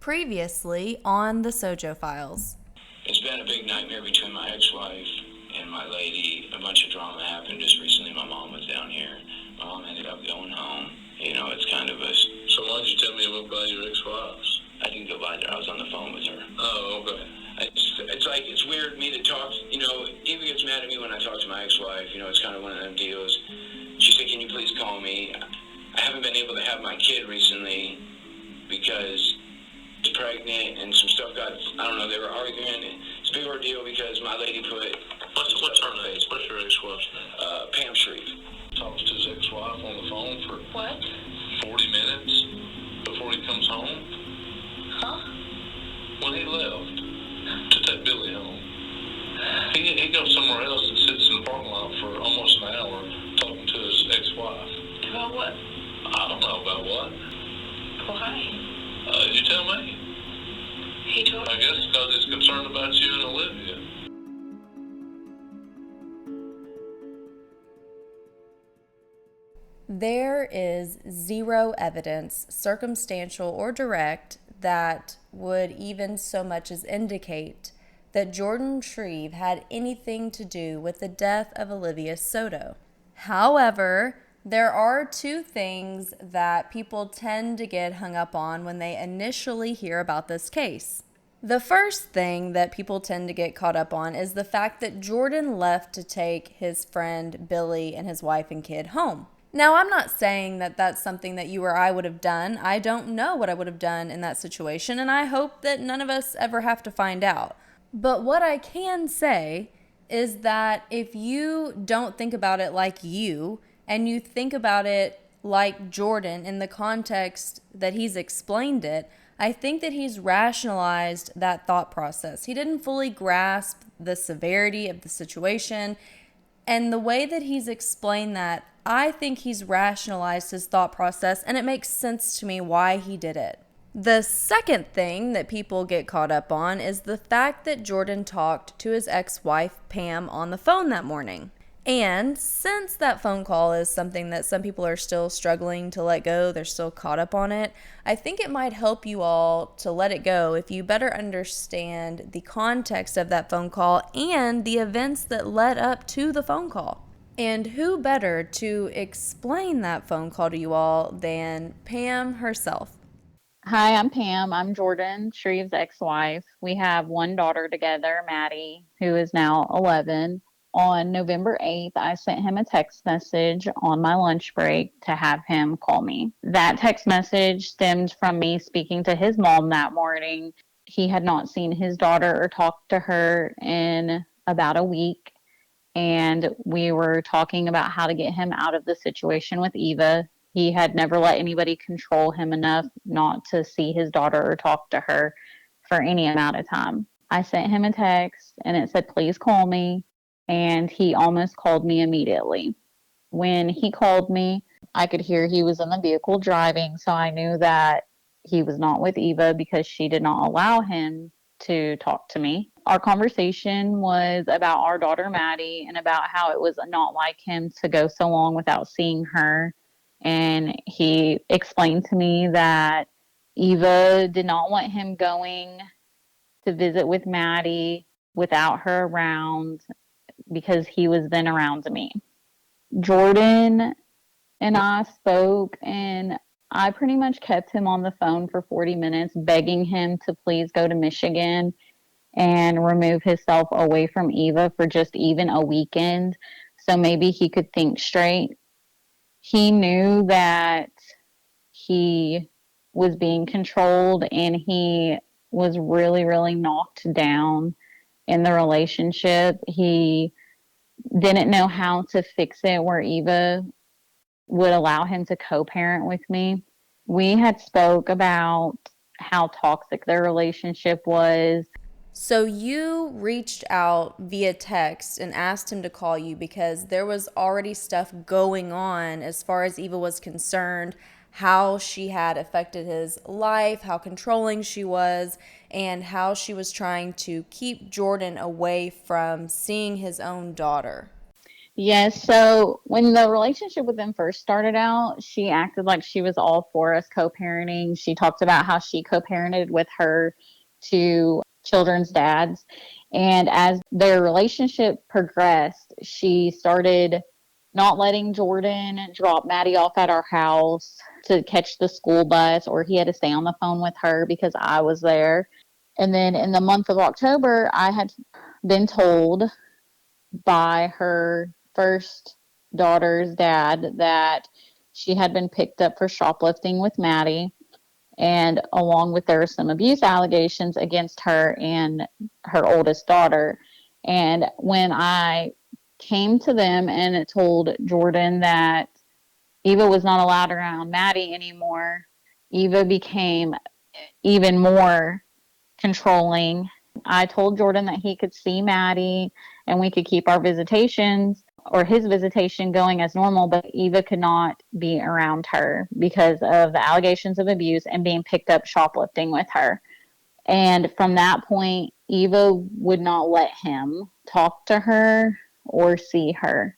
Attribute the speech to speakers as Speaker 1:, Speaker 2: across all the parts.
Speaker 1: Previously on the SoJo Files.
Speaker 2: It's been a big nightmare between my ex-wife and my lady. A bunch of drama happened just recently. My mom was down here. My mom ended up going home. It's kind of a...
Speaker 3: So why did you tell me about your ex-wives?
Speaker 2: I didn't go by there. I was on the phone with her.
Speaker 3: Oh, okay.
Speaker 2: It's weird me to talk. Eva gets mad at me when I talk to my ex-wife. It's kind of one of them deals. She said, "Can you please call me?" I haven't been able to have my kid recently because she's pregnant and some stuff got, I don't know, they were arguing. It's a big ordeal because my lady put...
Speaker 3: What's her name? What's your ex-wife's name?
Speaker 2: Pam Shreeve.
Speaker 3: Talks to his ex-wife on the phone for
Speaker 4: What?
Speaker 3: 40 minutes before he comes home?
Speaker 4: Huh?
Speaker 3: When he left to take Billy home, he goes somewhere else and sits in the parking lot for almost an hour talking to his ex-wife.
Speaker 4: About what?
Speaker 3: I don't know about what.
Speaker 4: Why?
Speaker 3: You tell me.
Speaker 4: He told
Speaker 3: I guess because he's concerned about you and Olivia.
Speaker 1: There is zero evidence, circumstantial or direct, that would even so much as indicate that Jordan Shreeve had anything to do with the death of Olivia Soto. However, there are two things that people tend to get hung up on when they initially hear about this case. The first thing that people tend to get caught up on is the fact that Jordan left to take his friend Billy and his wife and kid home. Now, I'm not saying that that's something that you or I would have done. I don't know what I would have done in that situation, and I hope that none of us ever have to find out. But what I can say is that if you don't think about it like you, and you think about it like Jordan in the context that he's explained it, I think that he's rationalized that thought process. He didn't fully grasp the severity of the situation, and the way that he's explained that, I think he's rationalized his thought process, and it makes sense to me why he did it. The second thing that people get caught up on is the fact that Jordan talked to his ex-wife, Pam, on the phone that morning. And since that phone call is something that some people are still struggling to let go, they're still caught up on it, I think it might help you all to let it go if you better understand the context of that phone call and the events that led up to the phone call. And who better to explain that phone call to you all than Pam herself?
Speaker 5: Hi, I'm Pam. I'm Jordan Shreeve's ex-wife. We have one daughter together, Maddie, who is now 11. On November 8th, I sent him a text message on my lunch break to have him call me. That text message stemmed from me speaking to his mom that morning. He had not seen his daughter or talked to her in about a week, and we were talking about how to get him out of the situation with Eva. He had never let anybody control him enough not to see his daughter or talk to her for any amount of time. I sent him a text and it said, "Please call me." And he almost called me immediately. When he called me, I could hear he was in the vehicle driving, so I knew that he was not with Eva because she did not allow him to talk to me. Our conversation was about our daughter Maddie and about how it was not like him to go so long without seeing her. And he explained to me that Eva did not want him going to visit with Maddie without her around because he was then around me. Jordan and I spoke, and I pretty much kept him on the phone for 40 minutes, begging him to please go to Michigan and remove himself away from Eva for just even a weekend so maybe he could think straight. He knew that he was being controlled, and he was really, really knocked down in the relationship. He didn't know how to fix it where Eva would allow him to co-parent with me. We had spoke about how toxic their relationship was.
Speaker 1: So you reached out via text and asked him to call you because there was already stuff going on as far as Eva was concerned, how she had affected his life, how controlling she was, and how she was trying to keep Jordan away from seeing his own daughter.
Speaker 5: Yes, so when the relationship with them first started out, she acted like she was all for us co-parenting. She talked about how she co-parented with her two children's dads. And as their relationship progressed, she started not letting Jordan drop Maddie off at our house to catch the school bus, or he had to stay on the phone with her because I was there. And then in the month of October, I had been told by her first daughter's dad that she had been picked up for shoplifting with Maddie. And along with there were some abuse allegations against her and her oldest daughter. And when I came to them and told Jordan that Eva was not allowed around Maddie anymore, Eva became even more controlling. I told Jordan that he could see Maddie and we could keep our visitations or his visitation going as normal, but Eva could not be around her because of the allegations of abuse and being picked up shoplifting with her. And from that point, Eva would not let him talk to her or see her.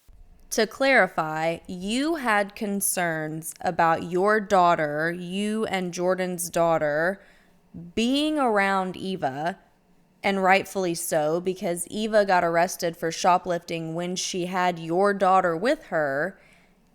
Speaker 1: To clarify, you had concerns about your daughter, you and Jordan's daughter, being around Eva, and rightfully so, because Eva got arrested for shoplifting when she had your daughter with her,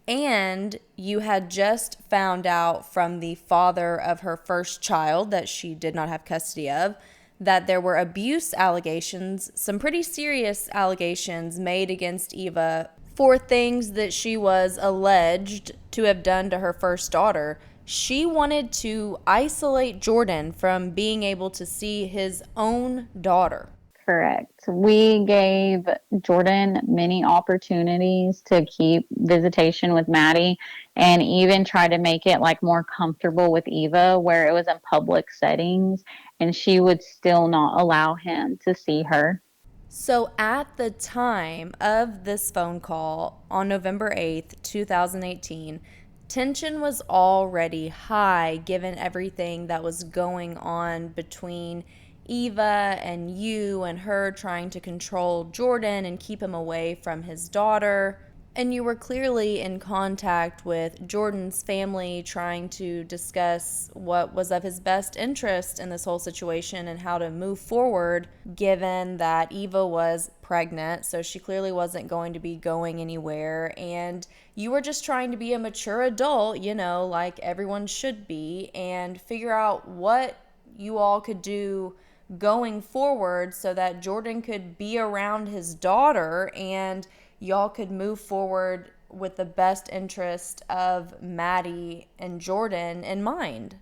Speaker 1: and you had just found out from the father of her first child that she did not have custody of that there were abuse allegations, some pretty serious allegations made against Eva for things that she was alleged to have done to her first daughter. She wanted to isolate Jordan from being able to see his own daughter.
Speaker 5: Correct. We gave Jordan many opportunities to keep visitation with Maddie and even try to make it like more comfortable with Eva where it was in public settings and she would still not allow him to see her.
Speaker 1: So at the time of this phone call on November 8th, 2018, tension was already high given everything that was going on between Eva and you and her trying to control Jordan and keep him away from his daughter. And you were clearly in contact with Jordan's family, trying to discuss what was of his best interest in this whole situation and how to move forward, given that Eva was pregnant, so she clearly wasn't going to be going anywhere. And you were just trying to be a mature adult, like everyone should be, and figure out what you all could do going forward so that Jordan could be around his daughter and y'all could move forward with the best interest of Maddie and Jordan in mind.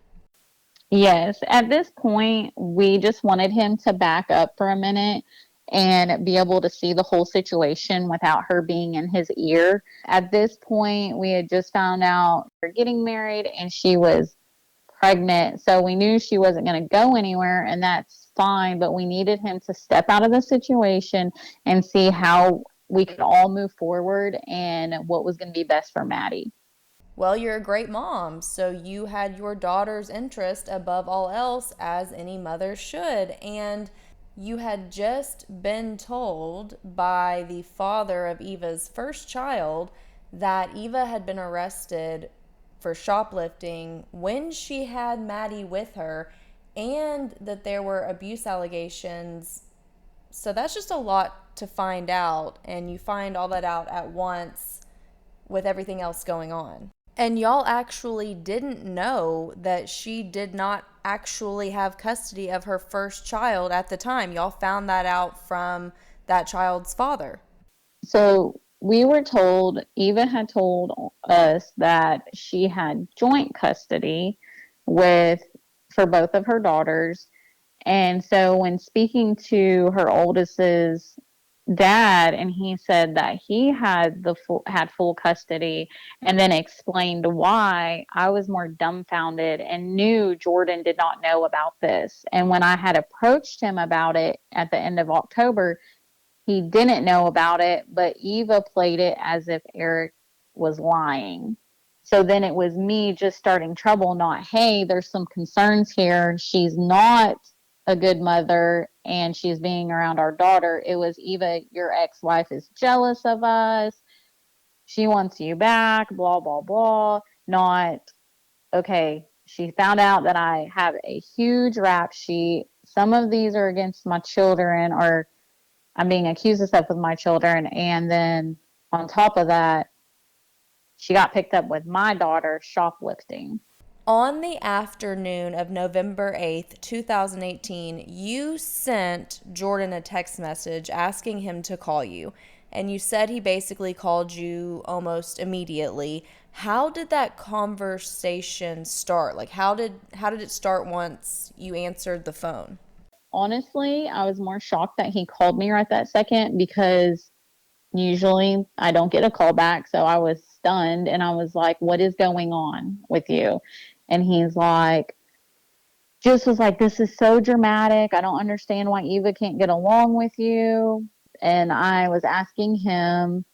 Speaker 5: Yes, at this point, we just wanted him to back up for a minute and be able to see the whole situation without her being in his ear. At this point, we had just found out we were getting married and she was pregnant. So we knew she wasn't going to go anywhere, and that's fine. But we needed him to step out of the situation and see how we could all move forward and what was going to be best for Maddie.
Speaker 1: Well, you're a great mom, so you had your daughter's interest above all else, as any mother should. And you had just been told by the father of Eva's first child that Eva had been arrested for shoplifting when she had Maddie with her, and that there were abuse allegations. So that's just a lot to find out, and you find all that out at once with everything else going on. And y'all actually didn't know that she did not actually have custody of her first child at the time. Y'all found that out from that child's father.
Speaker 5: So we were told, Eva had told us that she had joint custody with for both of her daughters. And so when speaking to her oldest's dad, and he said that he had full custody and then explained why, I was more dumbfounded and knew Jordan did not know about this. And when I had approached him about it at the end of October, he didn't know about it, but Eva played it as if Eric was lying. So then it was me just starting trouble, not, hey, there's some concerns here. She's not a good mother and she's being around our daughter. It was, Eva, your ex-wife is jealous of us she wants you back, blah, blah, blah. Not, okay, she found out that I have a huge rap sheet. Some of these are against my children, or I'm being accused of stuff with my children. And then on top of that, she got picked up with my daughter shoplifting.
Speaker 1: On the afternoon of November 8th, 2018, you sent Jordan a text message asking him to call you. And you said he basically called you almost immediately. How did that conversation start? Like how did it start once you answered the phone?
Speaker 5: Honestly, I was more shocked that he called me right that second because usually I don't get a call back. So I was stunned and I was like, what is going on with you? And he's like, just was like, this is so dramatic. I don't understand why Eva can't get along with you. And I was asking him,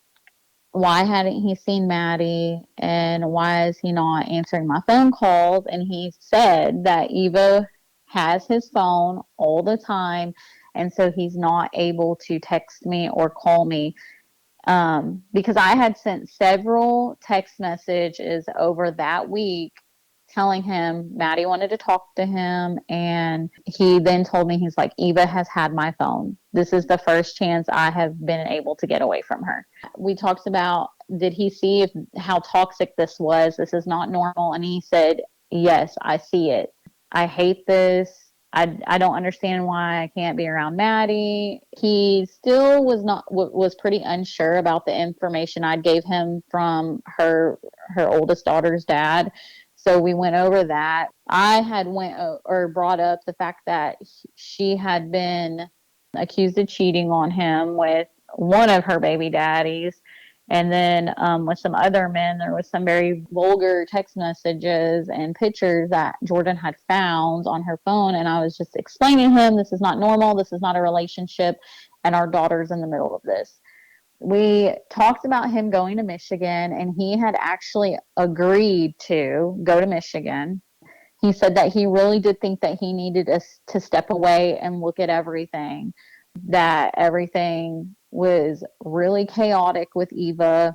Speaker 5: why hadn't he seen Maddie and why is he not answering my phone calls? And he said that Eva has his phone all the time. And so he's not able to text me or call me because I had sent several text messages over that week telling him Maddie wanted to talk to him. And he then told me, he's like, Eva has had my phone. This is the first chance I have been able to get away from her. We talked about, did he see how toxic this was? This is not normal. And he said, yes, I see it. I hate this. I don't understand why I can't be around Maddie. He still was pretty unsure about the information I gave him from her oldest daughter's dad. So we went over that. I had brought up the fact that she had been accused of cheating on him with one of her baby daddies. And then with some other men, there was some very vulgar text messages and pictures that Jordan had found on her phone. And I was just explaining to him, this is not normal. This is not a relationship. And our daughter's in the middle of this. We talked about him going to Michigan, and he had actually agreed to go to Michigan. He said that he really did think that he needed us to step away and look at everything, that everything was really chaotic with Eva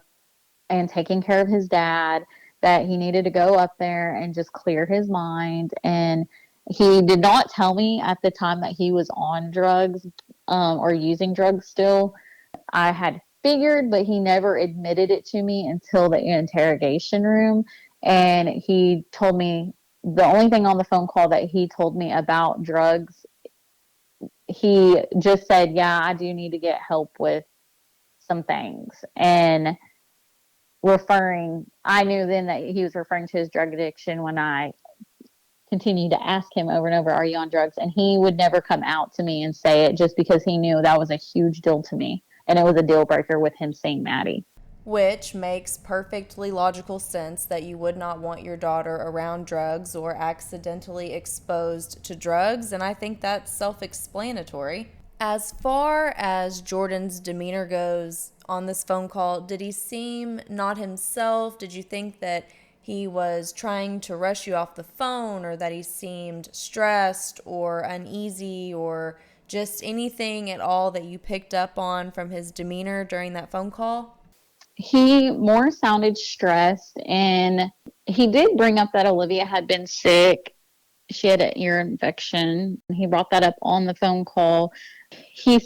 Speaker 5: and taking care of his dad, that he needed to go up there and just clear his mind. And he did not tell me at the time that he was on drugs or using drugs still. I had figured, but he never admitted it to me until the interrogation room. And he told me the only thing on the phone call that he told me about drugs, he just said, yeah, I do need to get help with some things. And I knew then that he was referring to his drug addiction when I continued to ask him over and over, are you on drugs? And he would never come out to me and say it just because he knew that was a huge deal to me. And it was a deal breaker with him seeing Maddie.
Speaker 1: Which makes perfectly logical sense that you would not want your daughter around drugs or accidentally exposed to drugs, and I think that's self-explanatory. As far as Jordan's demeanor goes on this phone call, did he seem not himself? Did you think that he was trying to rush you off the phone, or that he seemed stressed or uneasy, or just anything at all that you picked up on from his demeanor during that phone call?
Speaker 5: He more sounded stressed, and he did bring up that Olivia had been sick. She had an ear infection. He brought that up on the phone call. He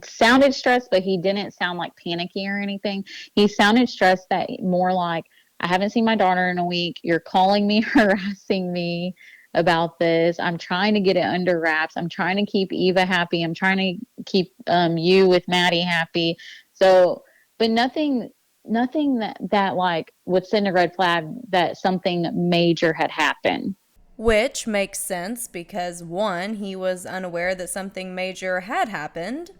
Speaker 5: sounded stressed, but he didn't sound like panicky or anything. He sounded stressed, that more like, I haven't seen my daughter in a week. You're calling me, harassing me about this. I'm trying to get it under wraps. I'm trying to keep Eva happy. I'm trying to keep you with Maddie happy. So, but nothing that like would send a red flag that something major had happened.
Speaker 1: Which makes sense because, one, he was unaware that something major had happened.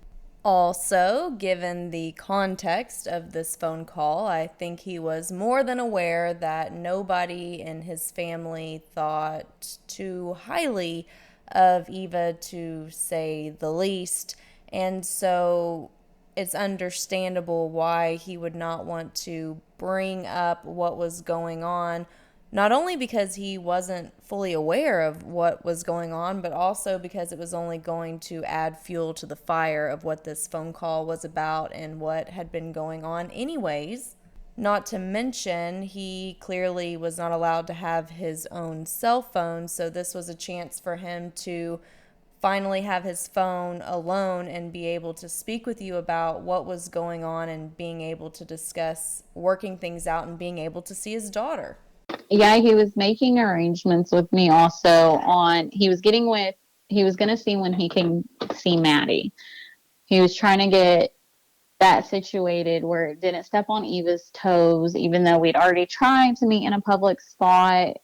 Speaker 1: Also, given the context of this phone call, I think he was more than aware that nobody in his family thought too highly of Eva, to say the least. And so it's understandable why he would not want to bring up what was going on, not only because he wasn't fully aware of what was going on, but also because it was only going to add fuel to the fire of what this phone call was about and what had been going on anyways. Not to mention, he clearly was not allowed to have his own cell phone, so this was a chance for him to finally have his phone alone and be able to speak with you about what was going on and being able to discuss working things out and being able to see his daughter.
Speaker 5: Yeah, he was making arrangements with me also he was going to see when he can see Maddie. He was trying to get that situated where it didn't step on Eva's toes, even though we'd already tried to meet in a public spot.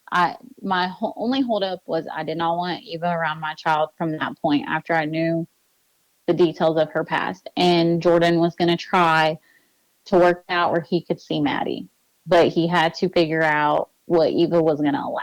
Speaker 5: My only holdup was I did not want Eva around my child from that point after I knew the details of her past. And Jordan was going to try to work out where he could see Maddie, but he had to figure out what Eva was going to allow.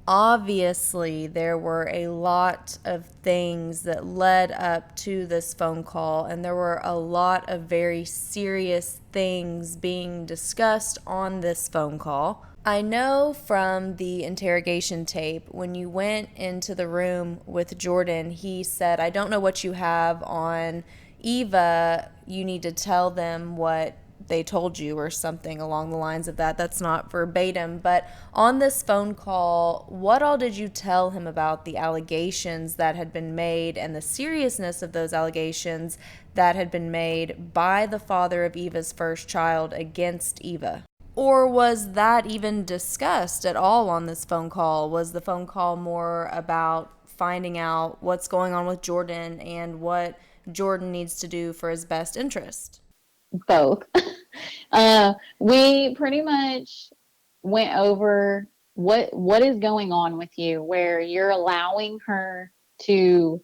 Speaker 1: Obviously, there were a lot of things that led up to this phone call, and there were a lot of very serious things being discussed on this phone call. I know from the interrogation tape, when you went into the room with Jordan, he said, "I don't know what you have on Eva. You need to tell them what they told you," or something along the lines of that. That's not verbatim, but on this phone call, what all did you tell him about the allegations that had been made and the seriousness of those allegations that had been made by the father of Eva's first child against Eva? Or was that even discussed at all on this phone call? Was the phone call more about finding out what's going on with Jordan and what Jordan needs to do for his best interest?
Speaker 5: Both. We pretty much went over what is going on with you, where you're allowing her to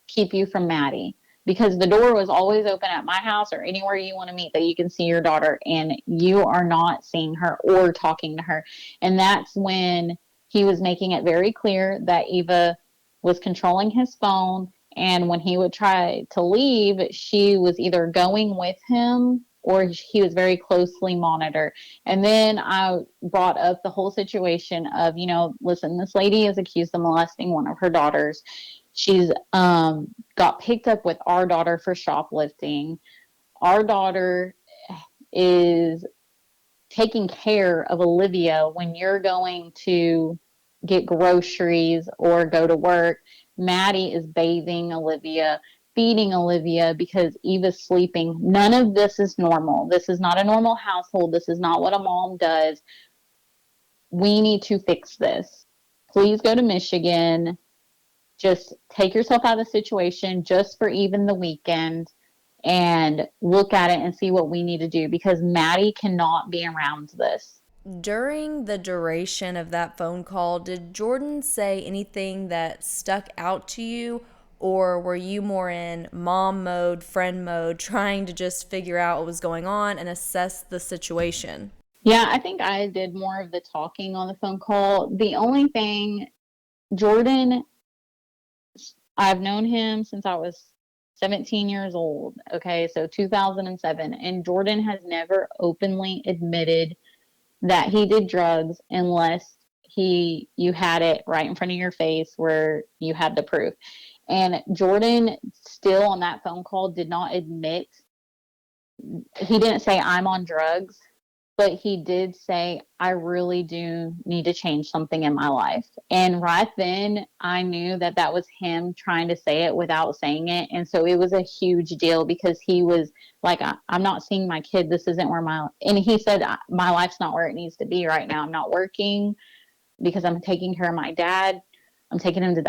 Speaker 5: keep you from Maddie, because the door was always open at my house or anywhere you want to meet that you can see your daughter, and you are not seeing her or talking to her. And that's when he was making it very clear that Eva was controlling his phone, and when he would try to leave, she was either going with him or he was very closely monitored. And then I brought up the whole situation of, listen, this lady is accused of molesting one of her daughters. She's got picked up with our daughter for shoplifting. Our daughter is taking care of Olivia when you're going to get groceries or go to work. Maddie is bathing Olivia, feeding Olivia because Eva's sleeping. None of this is normal. This is not a normal household. This is not what a mom does. We need to fix this. Please go to Michigan. Just take yourself out of the situation just for even the weekend and look at it and see what we need to do, because Maddie cannot be around this.
Speaker 1: During the duration of that phone call, did Jordan say anything that stuck out to you, or were you more in mom mode, friend mode, trying to just figure out what was going on and assess the situation?
Speaker 5: Yeah, I think I did more of the talking on the phone call. The only thing, Jordan, I've known him since I was 17 years old. Okay, so 2007. And Jordan has never openly admitted that he did drugs unless you had it right in front of your face where you had the proof. And Jordan still on that phone call did not admit. He didn't say I'm on drugs, but he did say I really do need to change something in my life. And right then I knew that that was him trying to say it without saying it. And so it was a huge deal, because he was like, I'm not seeing my kid. This isn't where and he said, my life's not where it needs to be right now. I'm not working because I'm taking care of my dad. I'm taking him to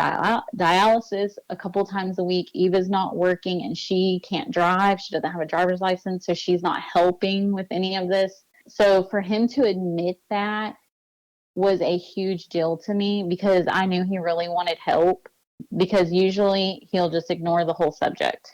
Speaker 5: dialysis a couple times a week. Eva's not working and she can't drive. She doesn't have a driver's license, so she's not helping with any of this. So for him to admit that was a huge deal to me, because I knew he really wanted help, because usually he'll just ignore the whole subject.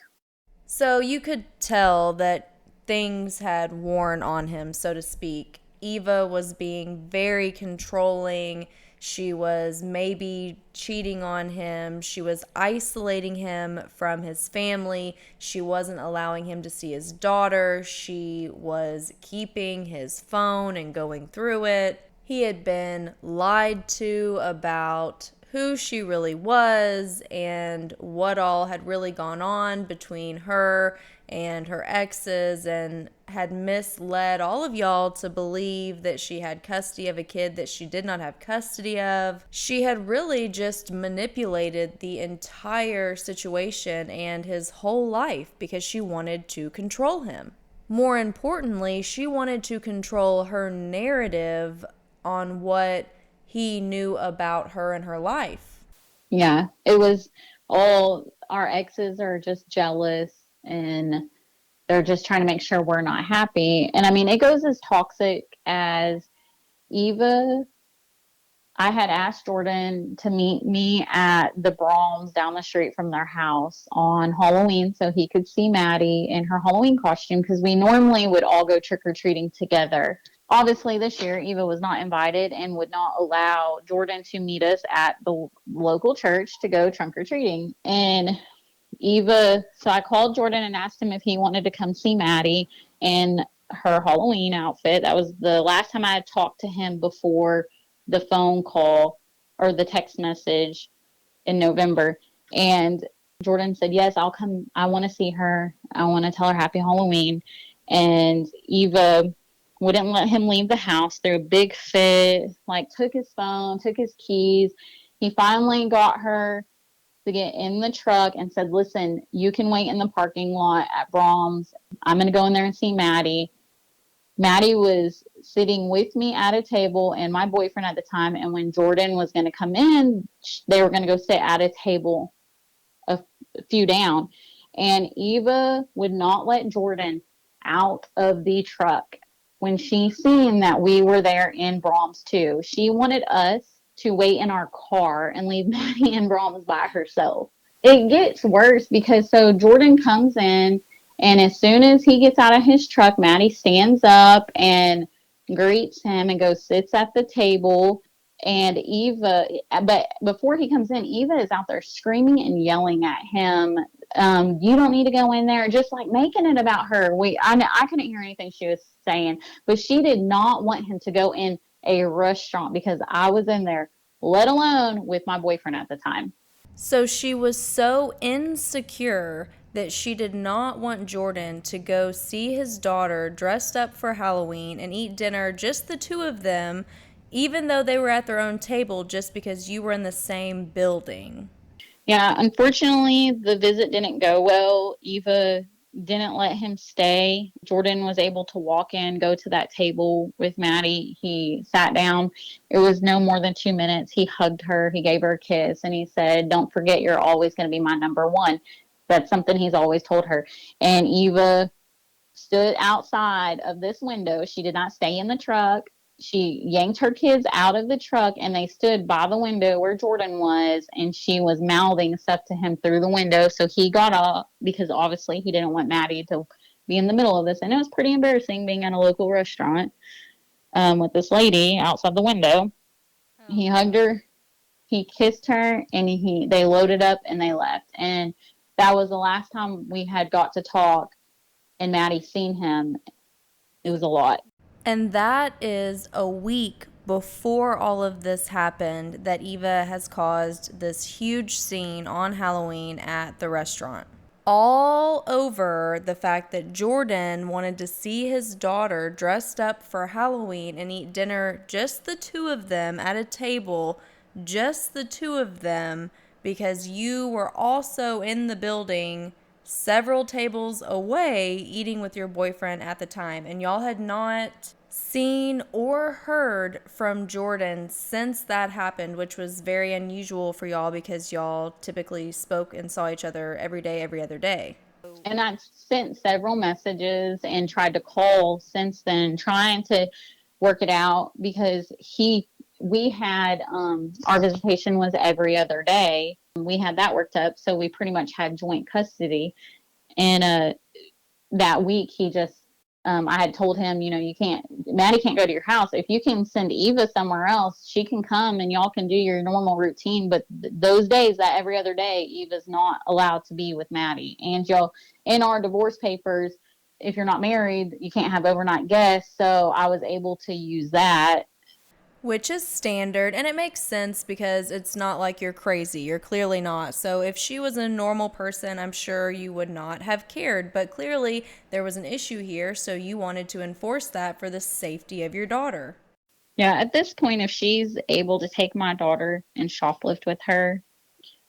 Speaker 1: So you could tell that things had worn on him, so to speak. Eva was being very controlling. She was maybe cheating on him. She was isolating him from his family. She wasn't allowing him to see his daughter. She was keeping his phone and going through it. He had been lied to about who she really was and what all had really gone on between her and her exes, and had misled all of y'all to believe that she had custody of a kid that she did not have custody of. She had really just manipulated the entire situation and his whole life because she wanted to control him. More importantly, she wanted to control her narrative on what he knew about her and her life.
Speaker 5: Yeah, it was all our exes are just jealous and they're just trying to make sure we're not happy. And I mean, it goes as toxic as Eva. I had asked Jordan to meet me at the Brahms down the street from their house on Halloween so he could see Maddie in her Halloween costume because we normally would all go trick or treating together. Obviously, this year, Eva was not invited and would not allow Jordan to meet us at the local church to go trunk or treating. And so I called Jordan and asked him if he wanted to come see Maddie in her Halloween outfit. That was the last time I had talked to him before the phone call or the text message in November. And Jordan said, yes, I'll come. I want to see her. I want to tell her happy Halloween. And Eva wouldn't let him leave the house, threw a big fit, like took his phone, took his keys. He finally got her to get in the truck and said, listen, you can wait in the parking lot at Brahms. I'm going to go in there and see Maddie. Maddie was sitting with me at a table and my boyfriend at the time. And when Jordan was going to come in, they were going to go sit at a table a few down. And Eva would not let Jordan out of the truck when she seen that we were there in Brahms too. She wanted us to wait in our car and leave Maddie in Brahms by herself. It gets worse because so Jordan comes in, and as soon as he gets out of his truck, Maddie stands up and greets him and goes sits at the table. And but before he comes in, Eva is out there screaming and yelling at him. You don't need to go in there, just like making it about her. I couldn't hear anything she was saying, but she did not want him to go in a restaurant because I was in there, let alone with my boyfriend at the time.
Speaker 1: So she was so insecure that she did not want Jordan to go see his daughter dressed up for Halloween and eat dinner, just the two of them, even though they were at their own table, just because you were in the same building.
Speaker 5: Yeah, unfortunately, the visit didn't go well. Eva didn't let him stay. Jordan was able to walk in, go to that table with Maddie. He sat down. It was no more than 2 minutes. He hugged her. He gave her a kiss, and he said, don't forget, you're always going to be my number one. That's something he's always told her. And Eva stood outside of this window. She did not stay in the truck. She yanked her kids out of the truck and they stood by the window where Jordan was, and she was mouthing stuff to him through the window. So he got up because obviously he didn't want Maddie to be in the middle of this. And it was pretty embarrassing being at a local restaurant with this lady outside the window. Oh. He hugged her, he kissed her, and they loaded up and they left. And that was the last time we had got to talk and Maddie seen him. It was a lot.
Speaker 1: And that is a week before all of this happened that Eva has caused this huge scene on Halloween at the restaurant. All over the fact that Jordan wanted to see his daughter dressed up for Halloween and eat dinner, just the two of them at a table, just the two of them, because you were also in the building several tables away eating with your boyfriend at the time, and y'all had not seen or heard from Jordan since that happened, which was very unusual for y'all because y'all typically spoke and saw each other every day, every other day.
Speaker 5: And I've sent several messages and tried to call since then, trying to work it out because we had our visitation was every other day. We had that worked up, so we pretty much had joint custody. And that week, he just I had told him, Maddie can't go to your house. If you can send Eva somewhere else, she can come and y'all can do your normal routine. But those days, that every other day, Eva's not allowed to be with Maddie. And y'all, in our divorce papers, if you're not married, you can't have overnight guests. So I was able to use that.
Speaker 1: Which is standard, and it makes sense because it's not like you're crazy. You're clearly not. So if she was a normal person, I'm sure you would not have cared. But clearly there was an issue here, so you wanted to enforce that for the safety of your daughter.
Speaker 5: Yeah, at this point, if she's able to take my daughter and shoplift with her,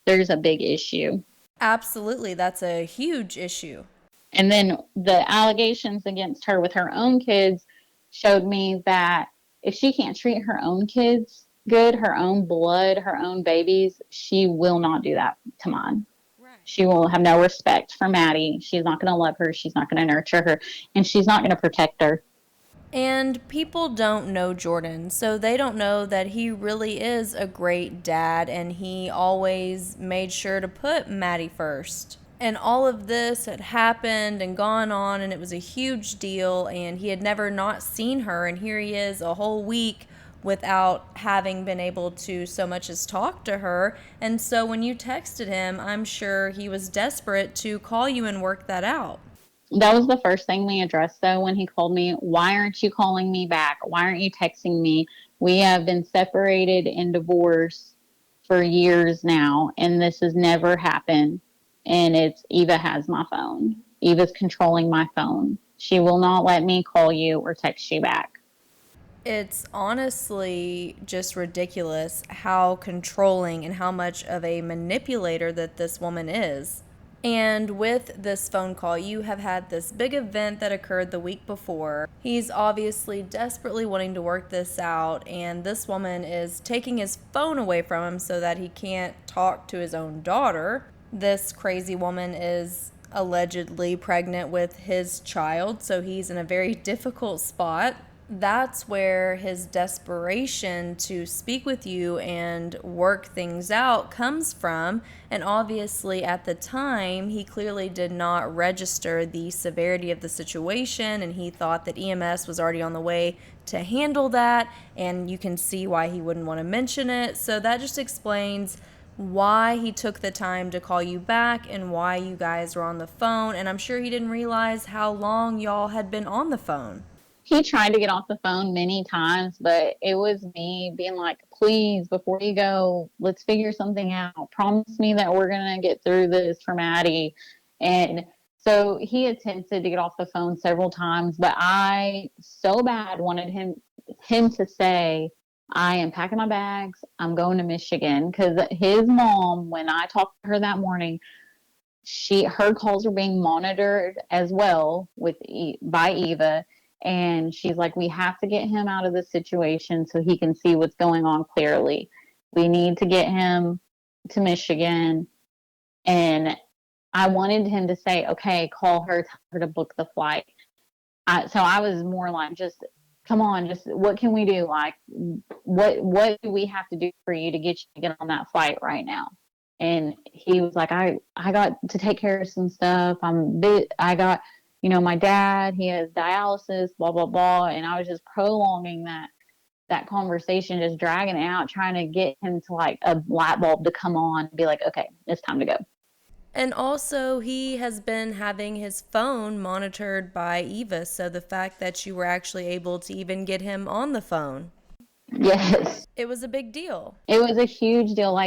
Speaker 5: there's a big issue.
Speaker 1: Absolutely, that's a huge issue.
Speaker 5: And then the allegations against her with her own kids showed me that if she can't treat her own kids good, her own blood, her own babies, she will not do that to mine. Right. She will have no respect for Maddie. She's not going to love her. She's not going to nurture her. And she's not going to protect her.
Speaker 1: And people don't know Jordan, so they don't know that he really is a great dad, and he always made sure to put Maddie first. And all of this had happened and gone on, and it was a huge deal, and he had never not seen her, and here he is a whole week without having been able to so much as talk to her. And so when you texted him, I'm sure he was desperate to call you and work that out.
Speaker 5: That was the first thing we addressed, though, when he called me. Why aren't you calling me back? Why aren't you texting me? We have been separated and divorced for years now, and this has never happened. And it's Eva has my phone. Eva's controlling my phone. She will not let me call you or text you back.
Speaker 1: It's honestly just ridiculous how controlling and how much of a manipulator that this woman is. And with this phone call, you have had this big event that occurred the week before. He's obviously desperately wanting to work this out, and this woman is taking his phone away from him so that he can't talk to his own daughter. This crazy woman is allegedly pregnant with his child, so he's in a very difficult spot. That's where his desperation to speak with you and work things out comes from. And obviously, at the time, he clearly did not register the severity of the situation, and he thought that EMS was already on the way to handle that, and you can see why he wouldn't want to mention it. So that just explains why he took the time to call you back and why you guys were on the phone. And I'm sure he didn't realize how long y'all had been on the phone.
Speaker 5: He tried to get off the phone many times, but it was me being like, please, before you go, let's figure something out. Promise me that we're going to get through this for Maddie. And so he attempted to get off the phone several times, but I so bad wanted him to say, I am packing my bags. I'm going to Michigan. Because his mom, when I talked to her that morning, her calls are being monitored as well by Eva. And she's like, we have to get him out of this situation so he can see what's going on clearly. We need to get him to Michigan. And I wanted him to say, okay, call her, tell her to book the flight. So I was more like, just come on, just what can we do? Like, what do we have to do for you to get you to get on that flight right now? And he was like, I got to take care of some stuff. I got, my dad, he has dialysis, blah, blah, blah. And I was just prolonging that conversation, just dragging it out, trying to get him to like a light bulb to come on and be like, okay, it's time to go.
Speaker 1: And also, he has been having his phone monitored by Eva, so the fact that you were actually able to even get him on the phone.
Speaker 5: Yes.
Speaker 1: It was a big deal.
Speaker 5: It was a huge deal.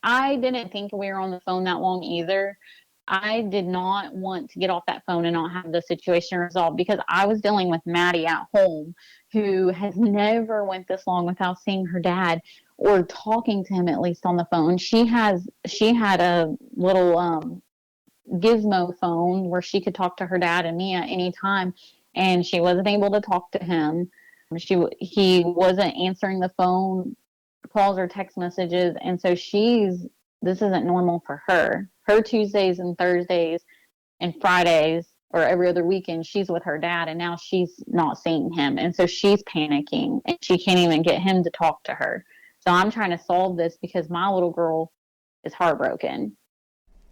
Speaker 5: I didn't think we were on the phone that long either. I did not want to get off that phone and not have the situation resolved because I was dealing with Maddie at home, who has never went this long without seeing her dad or talking to him, at least on the phone. She had a little gizmo phone where she could talk to her dad and me at any time, and she wasn't able to talk to him. He wasn't answering the phone calls or text messages, and so this isn't normal for her. Her Tuesdays and Thursdays and Fridays or every other weekend, she's with her dad, and now she's not seeing him, and so she's panicking, and she can't even get him to talk to her. So I'm trying to solve this because my little girl is heartbroken.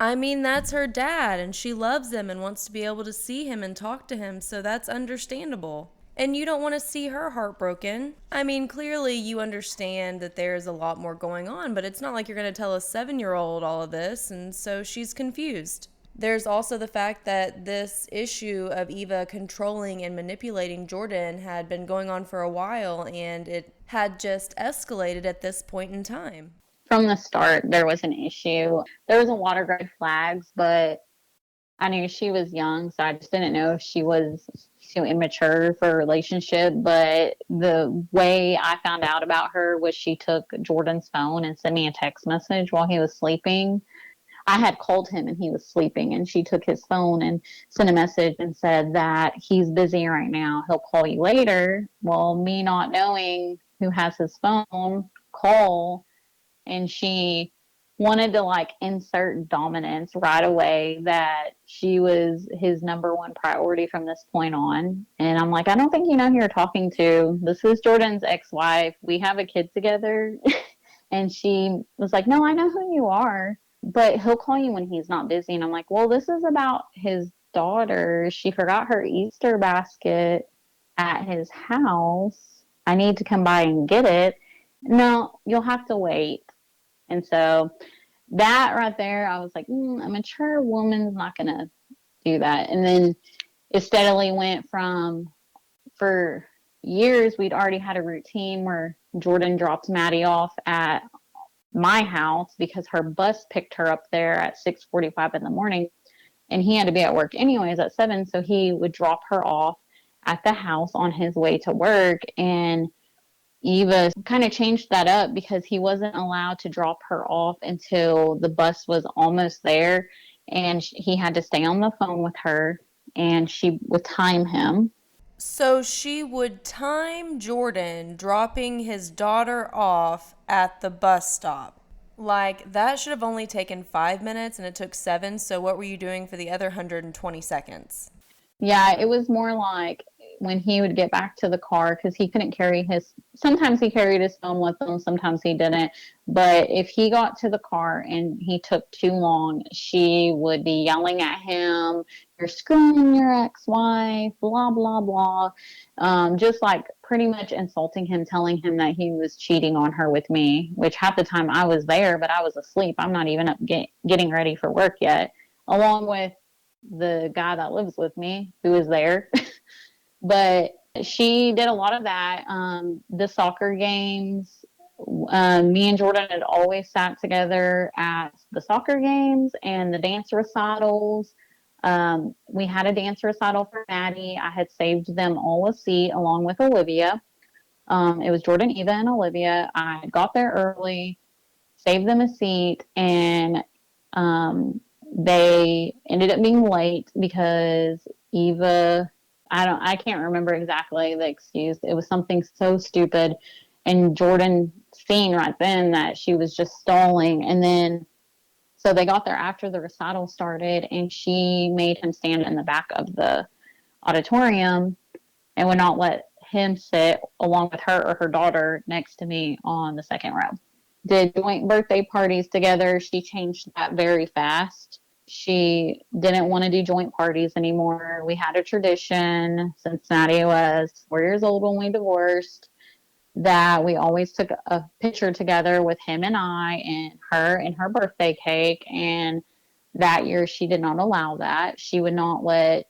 Speaker 1: I mean, that's her dad, and she loves him and wants to be able to see him and talk to him, so that's understandable. And you don't want to see her heartbroken. I mean, clearly you understand that there's a lot more going on, but it's not like you're going to tell a 7-year-old all of this, and so she's confused. There's also the fact that this issue of Eva controlling and manipulating Jordan had been going on for a while, and it had just escalated at this point in time.
Speaker 5: From the start, there was an issue. There was a lot of red flags, but I knew she was young, so I just didn't know if she was too immature for a relationship. But the way I found out about her was she took Jordan's phone and sent me a text message while he was sleeping. I had called him and he was sleeping, and she took his phone and sent a message and said that he's busy right now. He'll call you later. Well, me not knowing who has his phone, call, and she wanted to like insert dominance right away, that she was his number one priority from this point on. And I'm like, I don't think you know who you're talking to. This is Jordan's ex-wife. We have a kid together. And she was like, no, I know who you are, but he'll call you when he's not busy. And I'm like, well, this is about his daughter. She forgot her Easter basket at his house. I need to come by and get it. No, you'll have to wait. And so that right there, I was like, a mature woman's not going to do that. And then it steadily went from, for years, we'd already had a routine where Jordan dropped Maddie off at my house because her bus picked her up there at 6:45 in the morning, and he had to be at work anyways at 7, so he would drop her off at the house on his way to work. And Eva kind of changed that up because he wasn't allowed to drop her off until the bus was almost there, and he had to stay on the phone with her, and she would time him.
Speaker 1: So she would time Jordan dropping his daughter off at the bus stop. Like, that should have only taken 5 minutes and it took 7. So what were you doing for the other 120 seconds?
Speaker 5: Yeah, it was more like when he would get back to the car, because he couldn't carry sometimes he carried his phone with him, sometimes he didn't. But if he got to the car and he took too long, she would be yelling at him, you're screwing your ex-wife, blah, blah, blah. Just like pretty much insulting him, telling him that he was cheating on her with me, which half the time I was there, but I was asleep. I'm not even up getting ready for work yet, along with the guy that lives with me who is there. But she did a lot of that. The soccer games, me and Jordan had always sat together at the soccer games and the dance recitals. We had a dance recital for Maddie. I had saved them all a seat along with Olivia. It was Jordan, Eva, and Olivia. I got there early, saved them a seat, and they ended up being late because Eva, I can't remember exactly the excuse. It was something so stupid. And Jordan seen right then that she was just stalling. And then, so they got there after the recital started, and she made him stand in the back of the auditorium and would not let him sit along with her or her daughter next to me on the second row. Did joint birthday parties together. She changed that very fast. She didn't want to do joint parties anymore. We had a tradition since Maddie was 4 years old when we divorced, that we always took a picture together with him and I and her birthday cake. And that year she did not allow that. She would not let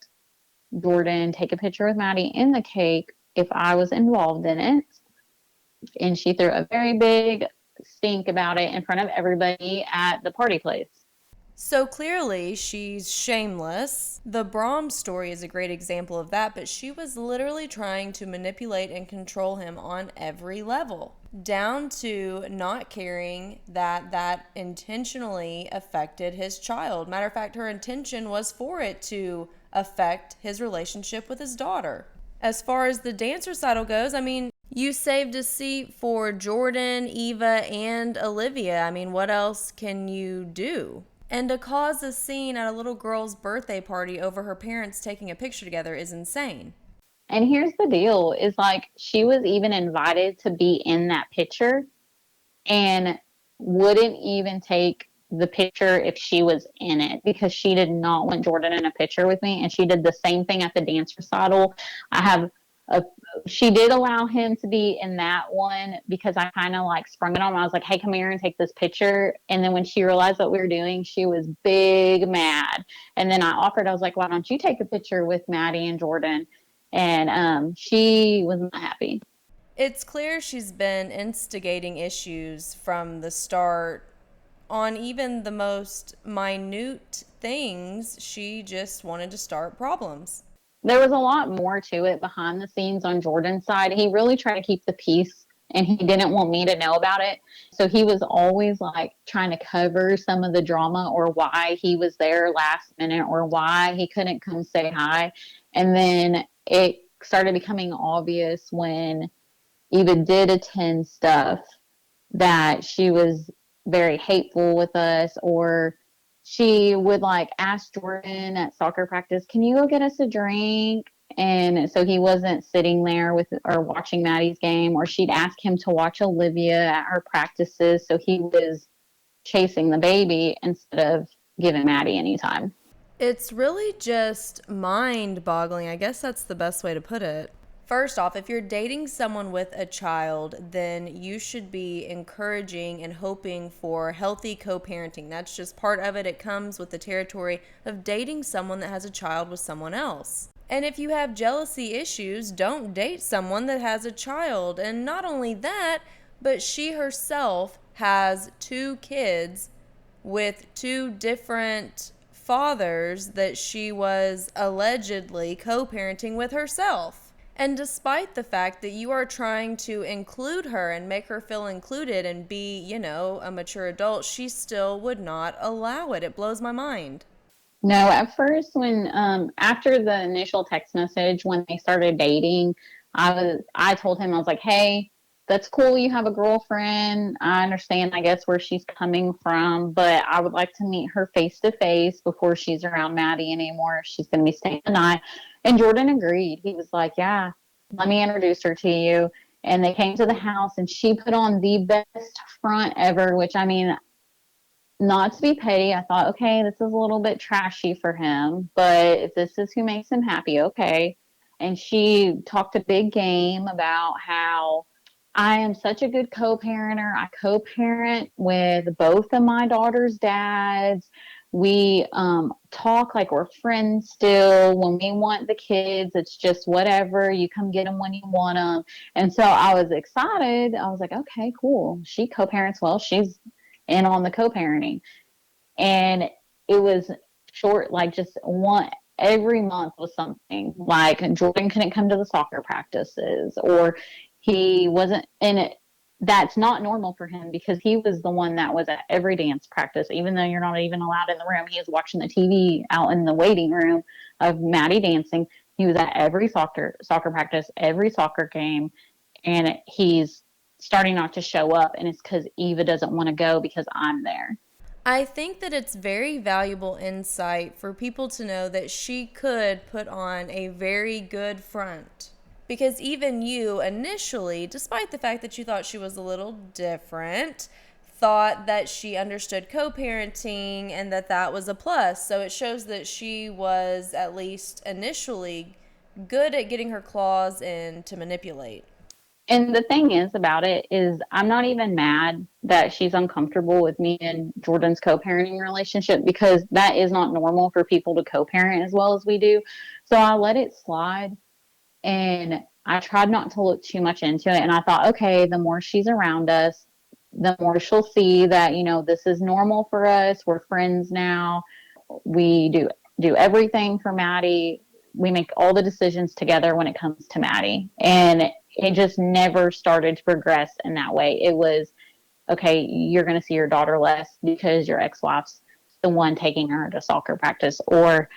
Speaker 5: Jordan take a picture with Maddie in the cake if I was involved in it. And she threw a very big stink about it in front of everybody at the party place.
Speaker 1: So clearly, she's shameless. The Brahms story is a great example of that, but she was literally trying to manipulate and control him on every level, down to not caring that intentionally affected his child. Matter of fact, her intention was for it to affect his relationship with his daughter. As far as the dance recital goes, I mean, you saved a seat for Jordan, Eva, and Olivia. I mean, what else can you do? And to cause a scene at a little girl's birthday party over her parents taking a picture together is insane.
Speaker 5: And here's the deal, is like she was even invited to be in that picture and wouldn't even take the picture if she was in it, because she did not want Jordan in a picture with me. And she did the same thing at the dance recital. I have a she did allow him to be in that one because I kind of like sprung it on him. I was like, hey, come here and take this picture. And then when she realized what we were doing, she was big mad. And then I offered, I was like, why don't you take a picture with Maddie and Jordan? And she was not happy.
Speaker 1: It's clear she's been instigating issues from the start on even the most minute things. She just wanted to start problems.
Speaker 5: There was a lot more to it behind the scenes on Jordan's side. He really tried to keep the peace and he didn't want me to know about it. So he was always like trying to cover some of the drama or why he was there last minute or why he couldn't come say hi. And then it started becoming obvious when Eva did attend stuff that she was very hateful with us, or she would like ask Jordan at soccer practice, can you go get us a drink? And so he wasn't sitting there with or watching Maddie's game, or she'd ask him to watch Olivia at her practices. So he was chasing the baby instead of giving Maddie any time.
Speaker 1: It's really just mind boggling. I guess that's the best way to put it. First off, if you're dating someone with a child, then you should be encouraging and hoping for healthy co-parenting. That's just part of it. It comes with the territory of dating someone that has a child with someone else. And if you have jealousy issues, don't date someone that has a child. And not only that, but she herself has 2 kids with 2 different fathers that she was allegedly co-parenting with herself. And despite the fact that you are trying to include her and make her feel included and be, a mature adult, she still would not allow it. It blows my mind.
Speaker 5: No, at first when after the initial text message when they started dating, I told him, I was like, hey, that's cool, you have a girlfriend. I understand, I guess, where she's coming from, but I would like to meet her face to face before she's around Maddie anymore if she's going to be staying the night. And Jordan agreed. He was like, yeah, let me introduce her to you. And they came to the house and she put on the best front ever, which I mean, not to be petty, I thought, okay, this is a little bit trashy for him, but if this is who makes him happy, okay. And she talked a big game about how I am such a good co-parenter. I co-parent with both of my daughter's dads. We talk like we're friends still. When we want the kids, it's just whatever. You come get them when you want them. And so I was excited. I was like, okay, cool. She co-parents well. She's in on the co-parenting. And it was short, like just one every month was something. Like Jordan couldn't come to the soccer practices, or he wasn't in it. That's not normal for him because he was the one that was at every dance practice, even though you're not even allowed in the room. He was watching the TV out in the waiting room of Maddie dancing. He was at every soccer practice, every soccer game, and he's starting not to show up. And it's because Eva doesn't want to go because I'm there.
Speaker 1: I think that it's very valuable insight for people to know that she could put on a very good front. Because even you initially, despite the fact that you thought she was a little different, thought that she understood co-parenting and that was a plus. So it shows that she was, at least initially, good at getting her claws in to manipulate.
Speaker 5: And the thing is about it is I'm not even mad that she's uncomfortable with me and Jordan's co-parenting relationship, because that is not normal for people to co-parent as well as we do. So I let it slide. And I tried not to look too much into it. And I thought, okay, the more she's around us, the more she'll see that, this is normal for us. We're friends now. We do everything for Maddie. We make all the decisions together when it comes to Maddie. And it just never started to progress in that way. It was, okay, you're going to see your daughter less because your ex-wife's the one taking her to soccer practice, or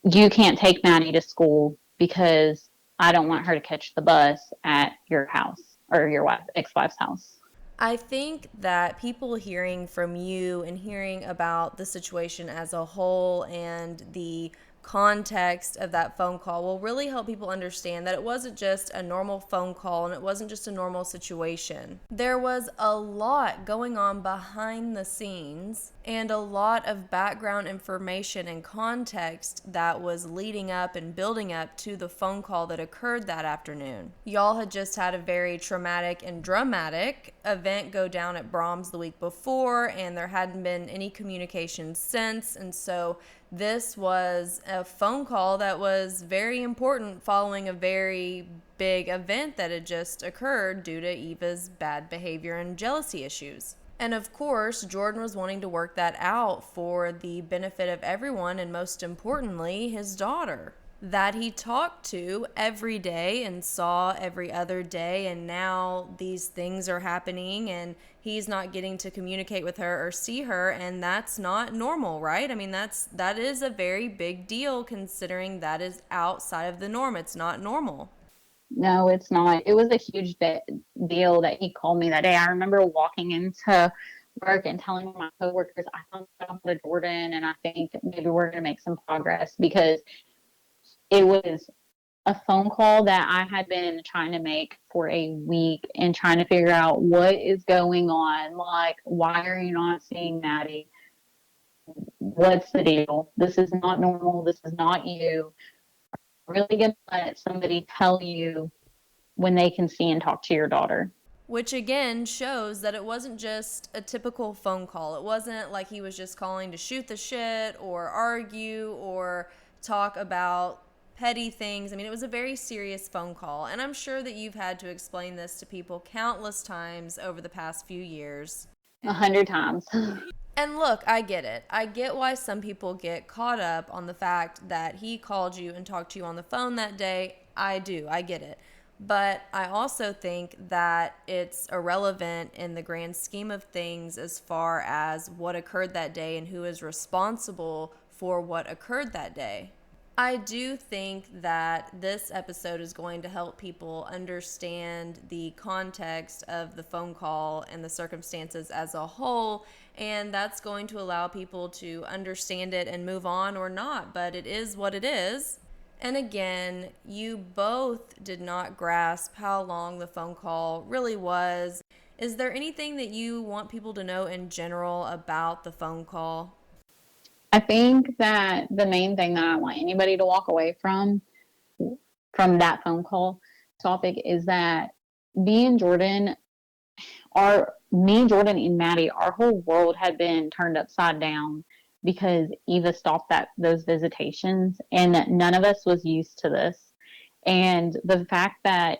Speaker 5: you can't take Maddie to school because I don't want her to catch the bus at your house or your ex-wife's house.
Speaker 1: I think that people hearing from you and hearing about the situation as a whole and the context of that phone call will really help people understand that it wasn't just a normal phone call and it wasn't just a normal situation. There was a lot going on behind the scenes and a lot of background information and context that was leading up and building up to the phone call that occurred that afternoon. Y'all had just had a very traumatic and dramatic event go down at Brahms the week before, and there hadn't been any communication since, and so this was a phone call that was very important following a very big event that had just occurred due to Eva's bad behavior and jealousy issues. And of course, Jordan was wanting to work that out for the benefit of everyone, and most importantly, his daughter, that he talked to every day and saw every other day, and now these things are happening and he's not getting to communicate with her or see her, and that's not normal, right? I mean, that is a very big deal considering that is outside of the norm. It's not normal.
Speaker 5: No, it's not. It was a huge deal that he called me that day. I remember walking into work and telling my coworkers, I found out about Jordan, and I think maybe we're going to make some progress, because it was a phone call that I had been trying to make for a week and trying to figure out what is going on. Like, why are you not seeing Maddie? What's the deal? This is not normal. This is not you. Really going to let somebody tell you when they can see and talk to your daughter.
Speaker 1: Which again shows that it wasn't just a typical phone call. It wasn't like he was just calling to shoot the shit or argue or talk about petty things. I mean, it was a very serious phone call. And I'm sure that you've had to explain this to people countless times over the past few years.
Speaker 5: 100 times.
Speaker 1: And look, I get it. I get why some people get caught up on the fact that he called you and talked to you on the phone that day. I do. I get it. But I also think that it's irrelevant in the grand scheme of things as far as what occurred that day and who is responsible for what occurred that day. I do think that this episode is going to help people understand the context of the phone call and the circumstances as a whole, and that's going to allow people to understand it and move on or not, but it is what it is. And again, you both did not grasp how long the phone call really was. Is there anything that you want people to know in general about the phone call?
Speaker 5: I think that the main thing that I want anybody to walk away from that phone call topic is that me, Jordan, and Maddie, our whole world had been turned upside down because Eva stopped those visitations, and none of us was used to this. And the fact that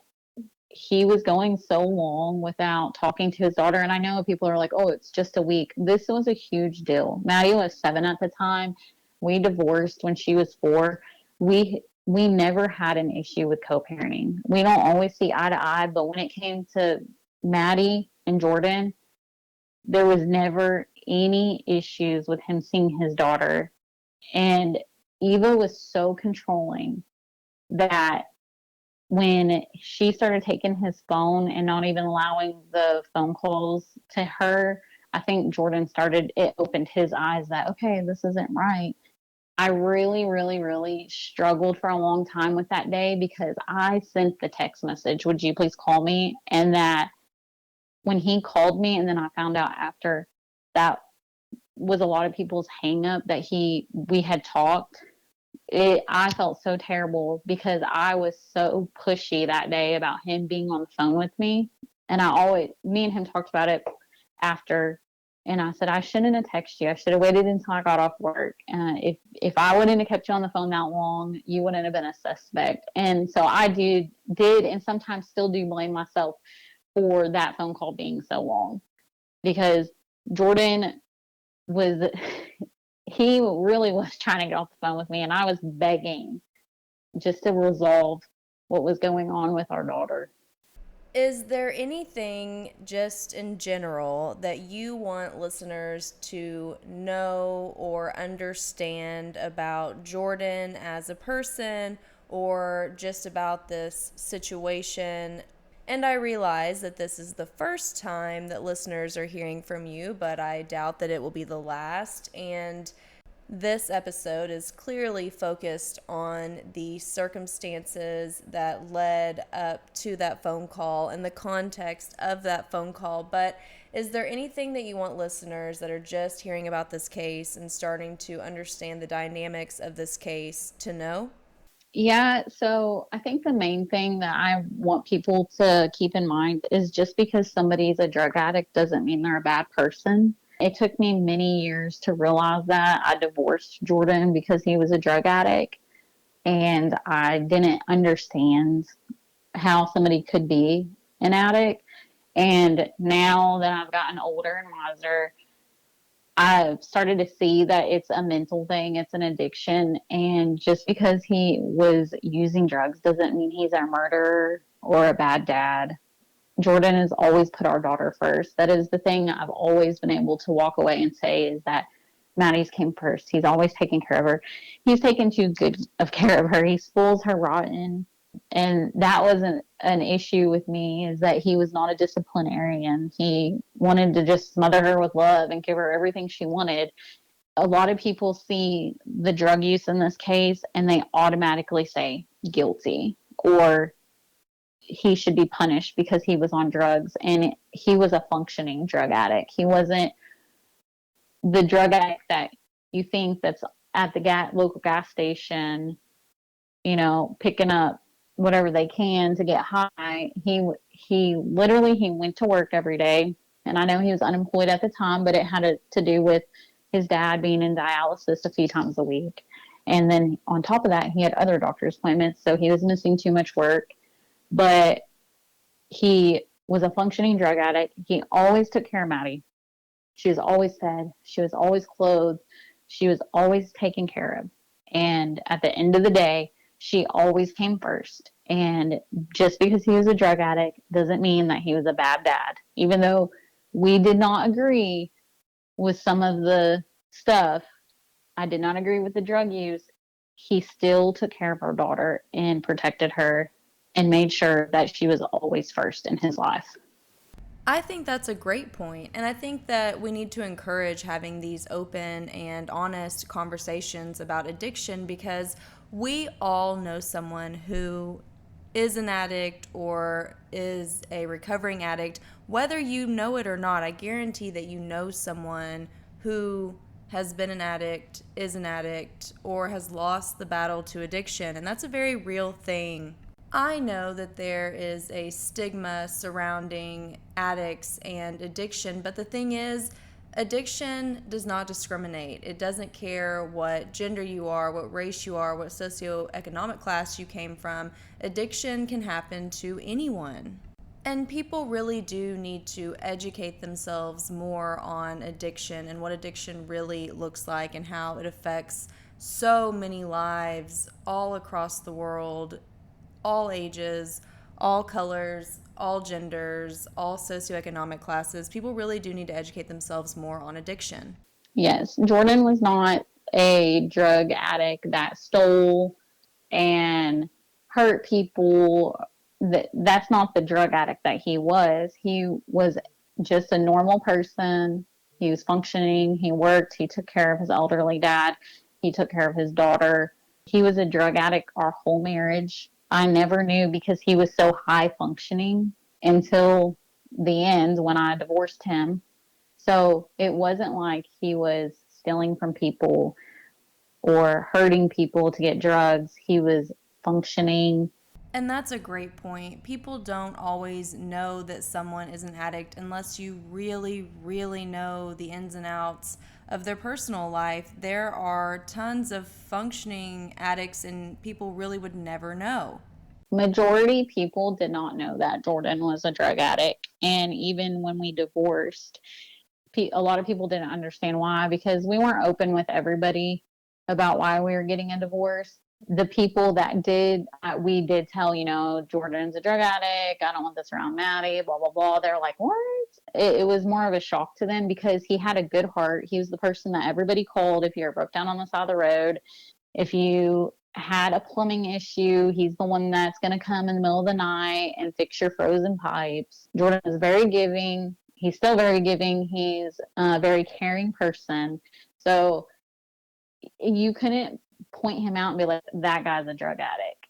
Speaker 5: he was going so long without talking to his daughter, and I know people are like, oh, it's just a week. This was a huge deal. Maddie was 7 at the time. We divorced when she was 4. We never had an issue with co-parenting. We don't always see eye to eye, but when it came to Maddie and Jordan, there was never any issues with him seeing his daughter. And Eva was so controlling that when she started taking his phone and not even allowing the phone calls to her, I think it opened his eyes that, okay, this isn't right. I really, really, really struggled for a long time with that day, because I sent the text message, would you please call me? And that when he called me, and then I found out after that was a lot of people's hang up that we had talked. I felt so terrible because I was so pushy that day about him being on the phone with me. And me and him talked about it after. And I said, I shouldn't have texted you. I should have waited until I got off work. If I wouldn't have kept you on the phone that long, you wouldn't have been a suspect. And so I did and sometimes still do blame myself for that phone call being so long, because Jordan he really was trying to get off the phone with me, and I was begging just to resolve what was going on with our daughter.
Speaker 1: Is there anything just in general that you want listeners to know or understand about Jordan as a person, or just about this situation? And I realize that this is the first time that listeners are hearing from you, but I doubt that it will be the last. And This episode is clearly focused on the circumstances that led up to that phone call and the context of that phone call. But is there anything that you want listeners that are just hearing about this case and starting to understand the dynamics of this case to know?
Speaker 5: Yeah, so I think the main thing that I want people to keep in mind is just because somebody's a drug addict doesn't mean they're a bad person. It took me many years to realize that. I divorced Jordan because he was a drug addict, and I didn't understand how somebody could be an addict. And now that I've gotten older and wiser, I've started to see that it's a mental thing, it's an addiction. And just because he was using drugs doesn't mean he's a murderer or a bad dad. Jordan has always put our daughter first. That is the thing I've always been able to walk away and say is that Maddie's came first. He's always taken care of her. He's taken too good of care of her. He spoils her rotten. And that wasn't an issue with me, is that he was not a disciplinarian. He wanted to just smother her with love and give her everything she wanted. A lot of people see the drug use in this case and they automatically say guilty or he should be punished because he was on drugs, and he was a functioning drug addict. He wasn't the drug addict that you think that's at the local gas station, picking up whatever they can to get high. He literally he went to work every day, and I know he was unemployed at the time, but it had to do with his dad being in dialysis a few times a week. And then on top of that, he had other doctor's appointments, so he was missing too much work. But he was a functioning drug addict. He always took care of Maddie. She was always fed. She was always clothed. She was always taken care of. And at the end of the day, she always came first. And just because he was a drug addict doesn't mean that he was a bad dad. Even though we did not agree with some of the stuff, I did not agree with the drug use. He still took care of our daughter and protected her and made sure that she was always first in his life.
Speaker 1: I think that's a great point, and I think that we need to encourage having these open and honest conversations about addiction, because we all know someone who is an addict or is a recovering addict. Whether you know it or not, I guarantee that you know someone who has been an addict, is an addict, or has lost the battle to addiction, and that's a very real thing. I know that there is a stigma surrounding addicts and addiction, but the thing is, addiction does not discriminate. It doesn't care what gender you are, what race you are, what socioeconomic class you came from. Addiction can happen to anyone. And people really do need to educate themselves more on addiction and what addiction really looks like and how it affects so many lives all across the world, all ages, all colors, all genders, all socioeconomic classes. People really do need to educate themselves more on addiction.
Speaker 5: Yes, Jordan was not a drug addict that stole and hurt people. That's not the drug addict that he was. He was just a normal person. He was functioning. He worked. He took care of his elderly dad. He took care of his daughter. He was a drug addict our whole marriage. I never knew because he was so high functioning until the end when I divorced him. So it wasn't like he was stealing from people or hurting people to get drugs. He was functioning.
Speaker 1: And that's a great point. People don't always know that someone is an addict unless you really, really know the ins and outs of their personal life. There are tons of functioning addicts and people really would never know.
Speaker 5: Majority people did not know that Jordan was a drug addict. And even when we divorced, a lot of people didn't understand why, because we weren't open with everybody about why we were getting a divorce. The people that did, we did tell, Jordan's a drug addict. I don't want this around Maddie, blah, blah, blah. They're like, what? It was more of a shock to them because he had a good heart. He was the person that everybody called if you ever broke down on the side of the road. If you had a plumbing issue, he's the one that's going to come in the middle of the night and fix your frozen pipes. Jordan is very giving. He's still very giving. He's a very caring person. So you couldn't point him out and be like, that guy's a drug addict.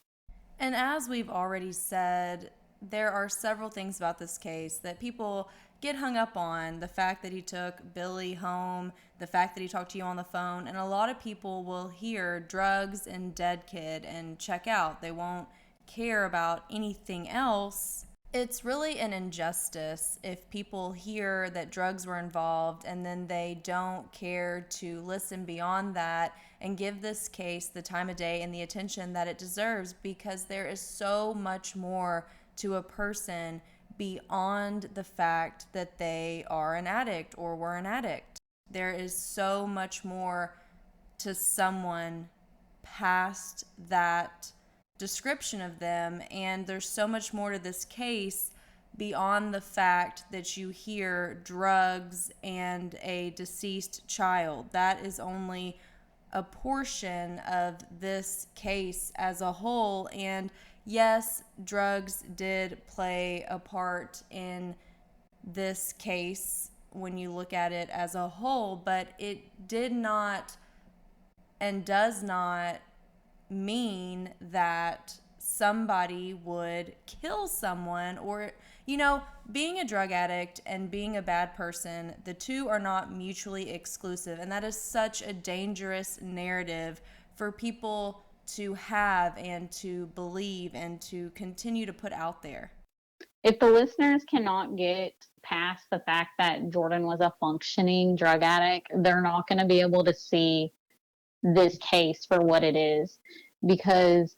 Speaker 1: And as we've already said, there are several things about this case that people get hung up on. The fact that he took Billy home, the fact that he talked to you on the phone, and a lot of people will hear drugs and dead kid and check out. They won't care about anything else. It's really an injustice if people hear that drugs were involved and then they don't care to listen beyond that and give this case the time of day and the attention that it deserves, because there is so much more to a person beyond the fact that they are an addict or were an addict. There is so much more to someone past that description of them, and there's so much more to this case beyond the fact that you hear drugs and a deceased child. That is only a portion of this case as a whole. And yes, drugs did play a part in this case when you look at it as a whole, but it did not and does not mean that somebody would kill someone. Or, being a drug addict and being a bad person, the two are not mutually exclusive, and that is such a dangerous narrative for people to have and to believe and to continue to put out there.
Speaker 5: If the listeners cannot get past the fact that Jordan was a functioning drug addict, they're not going to be able to see this case for what it is, because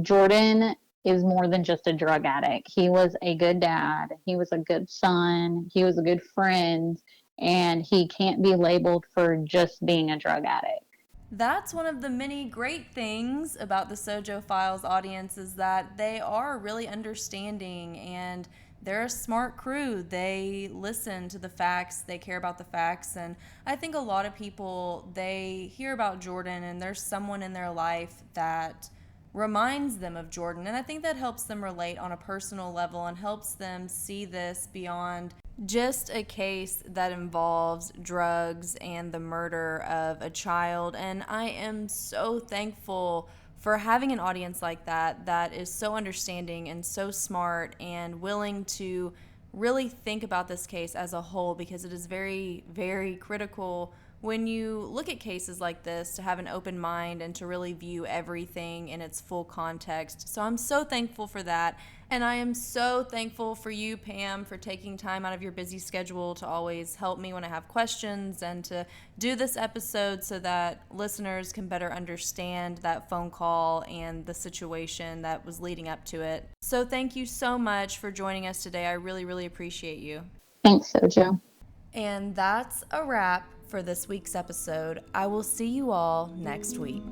Speaker 5: Jordan is more than just a drug addict. He was a good dad. He was a good son. He was a good friend, and he can't be labeled for just being a drug addict.
Speaker 1: That's one of the many great things about the SoJo Files audience, is that they are really understanding and they're a smart crew. They listen to the facts. They care about the facts. And I think a lot of people, they hear about Jordan and there's someone in their life that reminds them of Jordan. And I think that helps them relate on a personal level and helps them see this beyond just a case that involves drugs and the murder of a child. And I am so thankful for having an audience like that that is so understanding and so smart and willing to really think about this case as a whole, because it is very, very critical when you look at cases like this to have an open mind and to really view everything in its full context. So I'm so thankful for that. And I am so thankful for you, Pam, for taking time out of your busy schedule to always help me when I have questions and to do this episode so that listeners can better understand that phone call and the situation that was leading up to it. So thank you so much for joining us today. I really, really appreciate you.
Speaker 5: Thanks, SoJo.
Speaker 1: And that's a wrap for this week's episode. I will see you all next week.